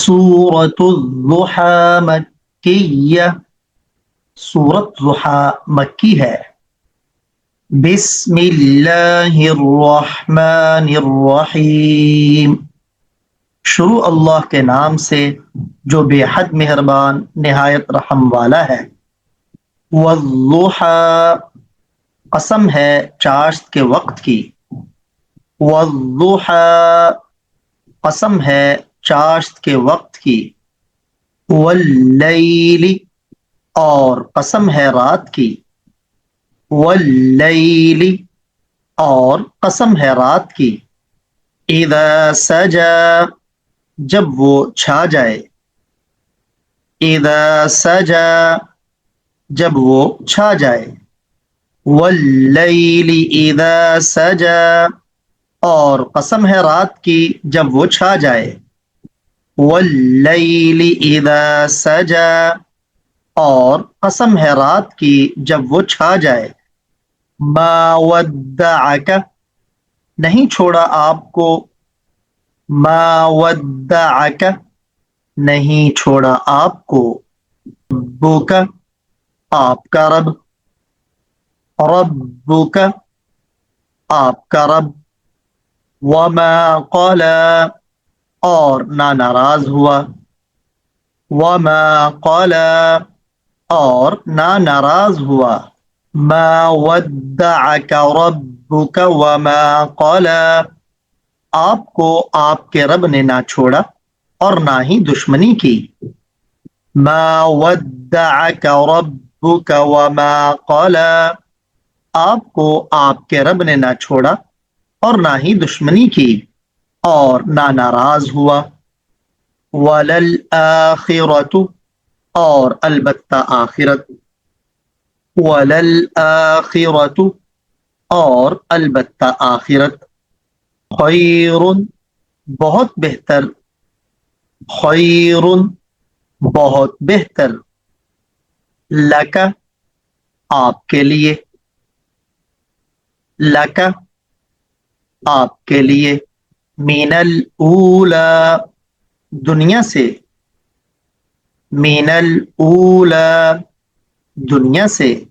سورة الضحى مکیہ، سورت ضحیٰ مکی ہے۔ بسم اللہ الرحمن الرحیم، شروع اللہ کے نام سے جو بے حد مہربان نہایت رحم والا ہے۔ والضحیٰ، قسم ہے چاشت کے وقت کی۔ والضحیٰ، قسم ہے چاشت کے وقت کی۔ واللیل، اور قسم ہے رات کی۔ واللیل، اور قسم ہے رات کی۔ اذا سجا، جب وہ چھا جائے۔ اذا سجا، جب وہ چھا جائے۔ واللیل اذا سجا، اور قسم ہے رات کی جب وہ چھا جائے۔ واللیل اذا سجا، اور قسم ہے رات کی جب وہ چھا جائے۔ ما ودعک، نہیں چھوڑا آپ کو۔ ما ودعک، نہیں چھوڑا آپ کو۔ ربک، آپ کا رب۔ ربک، آپ کا رب۔ وما قلی، اور نہ ناراض ہوا۔ وما قلی، اور نہ ناراض ہوا۔ ما ودعک ربک وما قلی، آپ کو آپ کے رب نے نہ چھوڑا اور نہ ہی دشمنی کی۔ ما ودعک ربک وما قلی، آپ کو آپ کے رب نے نہ چھوڑا اور نہ ہی دشمنی کی اور نہ ناراض ہوا۔ وللآخرۃ، اور البتہ آخرت۔ وللآخرۃ، اور البتہ آخرت۔ خیر، بہت بہتر۔ خیر، بہت بہتر۔ لک، آپ کے لیے۔ لک، آپ کے لیے۔ من الاولی، دنیا سے۔ من الاولی، دنیا سے۔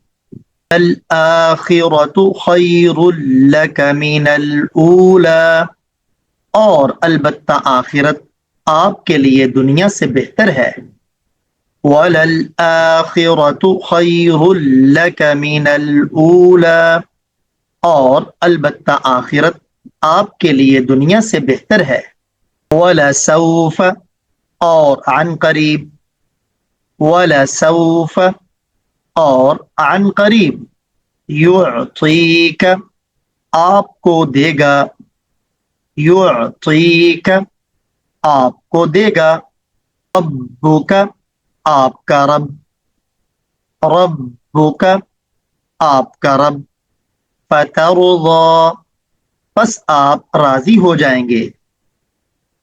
الآخرۃ خیر لک من الاولی، اور البتہ آخرت آپ کے لیے دنیا سے بہتر ہے۔ وللآخرۃ خیر لک من الاولی، اور البتہ آخرت آپ کے لیے دنیا سے بہتر ہے۔ ولسوف، اور عن قریب۔ ولسوف، اور عن قریب۔ یعطیک، آپ کو دے گا۔ یعطیک، آپ کو دے گا۔ ربک، آپ کا رب۔ ربک، آپ کا رب۔ فترضی، پس آپ راضی ہو جائیں گے۔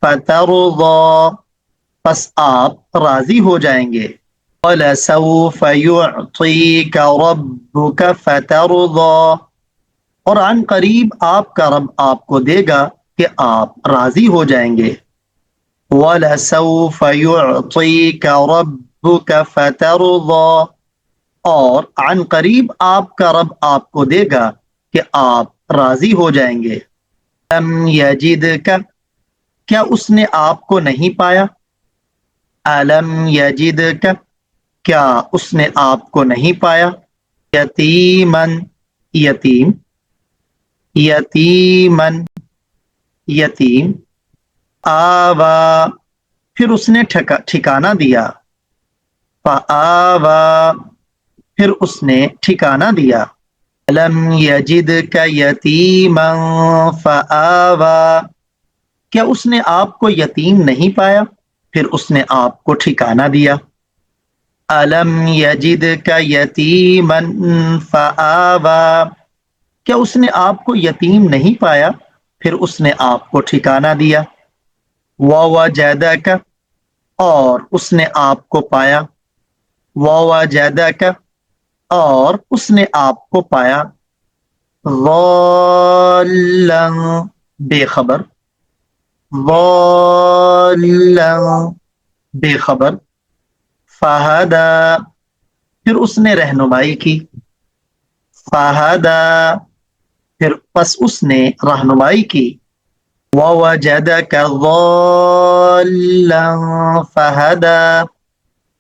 فترضی، پس آپ راضی ہو جائیں گے۔ وَلَسَوْفَ يُعْطِيكَ رَبُّكَ فَتَرْضَىٰ، اور عن قریب آپ کا رب آپ کو دے گا کہ آپ راضی ہو جائیں گے۔ وَلَسَوْفَ يُعْطِيكَ رَبُّكَ فَتَرْضَىٰ، اور عن قریب آپ کا رب آپ کو دے گا کہ آپ راضی ہو جائیں گے۔ لَمْ يَجِدْكَ، کیا اس نے آپ کو نہیں پایا؟ أَلَمْ يَجِدْكَ، کیا اس نے آپ کو نہیں پایا؟ یتیمن، یتیم۔ یتیمن، یتیم۔ آوا، پھر اس نے ٹھکانہ دیا۔ فآوا، پھر اس نے ٹھکانہ دیا۔ لم یجدک یتیما فآوا، کیا اس نے آپ کو یتیم نہیں پایا پھر اس نے آپ کو ٹھکانہ دیا۔ الم یجدک یتیما فآوا، کیا اس نے آپ کو یتیم نہیں پایا پھر اس نے آپ کو ٹھکانہ دیا۔ ووجدک، اور اس نے آپ کو پایا۔ ووجدک، اور اس نے آپ کو پایا۔ ضالا، بے خبر۔ ضالا، بے خبر، فہدا پھر اس نے رہنمائی کی، فہدا پھر پس اس نے رہنمائی کی، ووجدک ضالا فہدا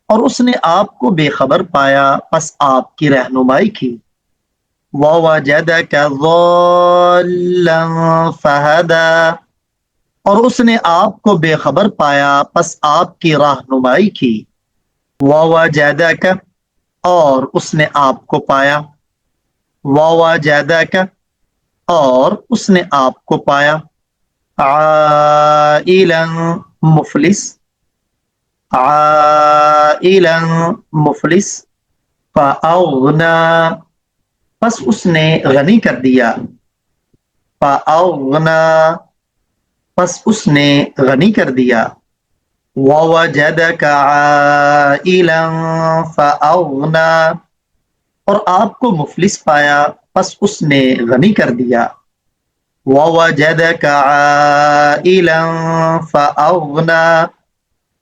اور اس نے آپ کو بے خبر پایا پس آپ کی رہنمائی کی، ووجدک ضالا فہدا اور اس نے آپ کو بے خبر پایا پس آپ کی رہنمائی کی، ووجدک اور اس نے آپ کو پایا، ووجدک اور اس نے آپ کو پایا، عائلا مفلس، عائلا مفلس، فاغنا پس اس نے غنی کر دیا، فاغنا پس اس نے غنی کر دیا، ووجدک عائلا فاغنا اور آپ کو مفلس پایا پس اس نے غنی کر دیا، ووجدک عائلا فاغنا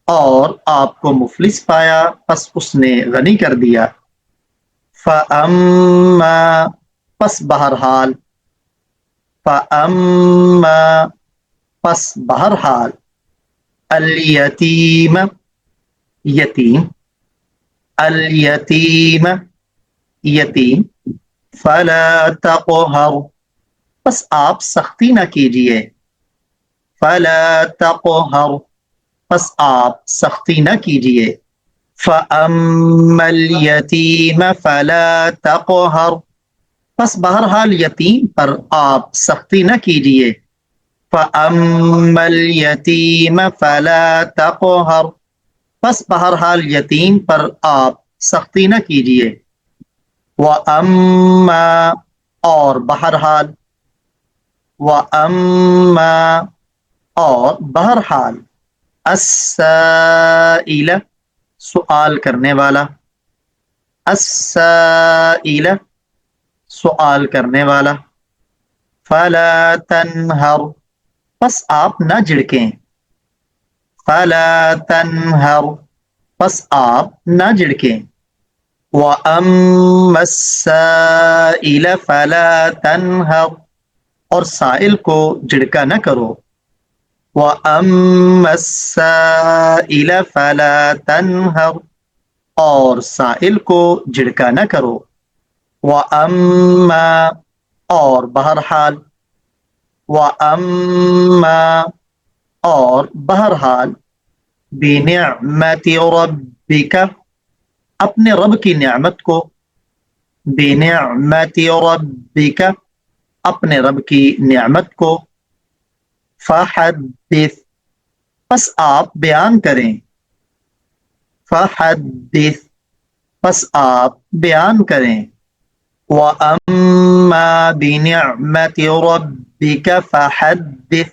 اور آپ کو مفلس پایا پس اس نے غنی کر دیا، فاما پس بہرحال، فاما پس بہرحال، الیتیم یتیم، الیتیم یتیم، فلا تقہر پس آپ سختی نہ کیجیے، فلا تقہر پس آپ سختی نہ کیجیے، فَأَمَّا الْيَتِيمَ فَلَا تَقْهَرْ پس بہرحال یتیم پر آپ سختی نہ کیجیے، فَأَمَّا الْيَتِيمَ فَلَا تَقْهَرْ پس بہرحال یتیم پر آپ سختی نہ کیجیے، وَأَمَّا اور بہرحال، وَأَمَّا اور بہرحال، السائل سوال کرنے والا، السائل سوال کرنے والا، فلا تنہر پس آپ نہ جھڑکیں، فلا تنہر پس آپ نہ جھڑکیں، وَأَمَّا السَّائِلَ فَلَا تَنْهَرْ اور سائل کو جھڑکا نہ کرو، وَأَمَّا السَّائِلَ فَلَا تَنْهَرْ اور سائل کو جھڑکا نہ کرو، وَأَمَّا اور بہرحال، وَأَمَّا اور بہرحال، بِنِعْمَةِ رَبِّكَ اپنے رب کی نعمت کو، بِنِعْمَةِ رَبِّكَ اپنے رب کی نعمت کو، فَحَدِّثْ پس آپ بیان کریں، فَحَدِّثْ پس آپ بیان کریں، وَأَمَّا بِنِعْمَةِ رَبِّكَ فَحَدِّثْ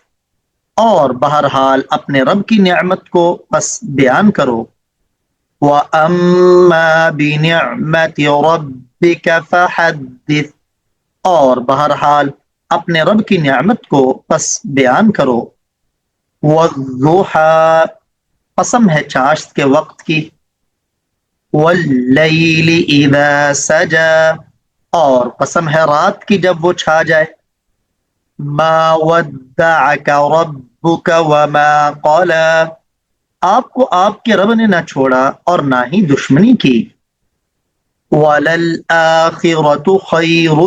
اور بہرحال اپنے رب کی نعمت کو پس بیان کرو، وَأَمَّا بِنِعْمَةِ رَبِّكَ فَحَدِّثْ اور بہرحال اپنے رب کی نعمت کو پس بیان کرو، وَالضُّحَىٰ قسم ہے چاشت کے وقت کی، وَاللَّيْلِ إِذَا سَجَىٰ اور قسم ہے رات کی جب وہ چھا جائے، مَا وَدَّعَكَ رَبُّكَ وَمَا قَلَىٰ آپ کو آپ کے رب نے نہ چھوڑا اور نہ ہی دشمنی کی، وَلَلْآخِرَةُ خَيْرٌ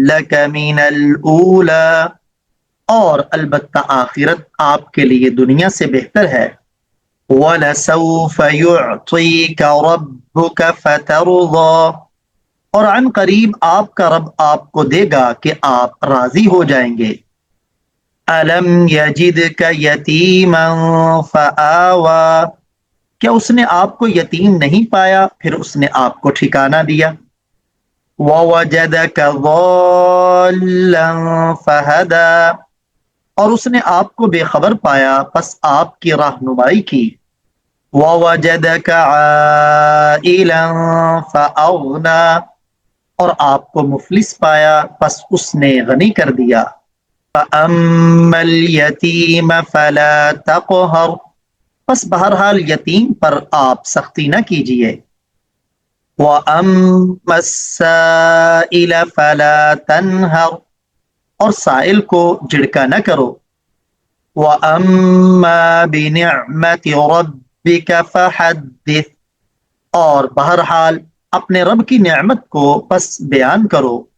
لَكَ مِنَ الْأُولَىٰ اور البتہ آخرت آپ کے لیے دنیا سے بہتر ہے، وَلَسَوْفَ يُعْطِيكَ رَبُّكَ فَتَرْضَىٰ اور عن قریب آپ کا رب آپ کو دے گا کہ آپ راضی ہو جائیں گے، أَلَمْ يَجِدْكَ يَتِيمًا فَآوَىٰ کیا اس نے آپ کو یتیم نہیں پایا پھر اس نے آپ کو ٹھکانہ دیا، وَوَجَدَكَ ضَالًّا فَهَدَىٰ اور اس نے آپ کو بے خبر پایا پس آپ کی رہنمائی کی، وَوَجَدَكَ عَائِلًا فَأَغْنَىٰ اور آپ کو مفلس پایا پس اس نے غنی کر دیا، فَأَمَّا الْيَتِيمَ فَلَا تَقْهَرْ پس بہرحال یتیم پر آپ سختی نہ کیجیے۔ وَأَمَّا السَّائِلَ فَلَا تَنْهَرْ، اور سائل کو جھڑکا نہ کرو۔ وَأَمَّا بِنِعْمَةِ رَبِّكَ فَحَدِّثْ، اور بہرحال اپنے رب کی نعمت کو پس بیان کرو۔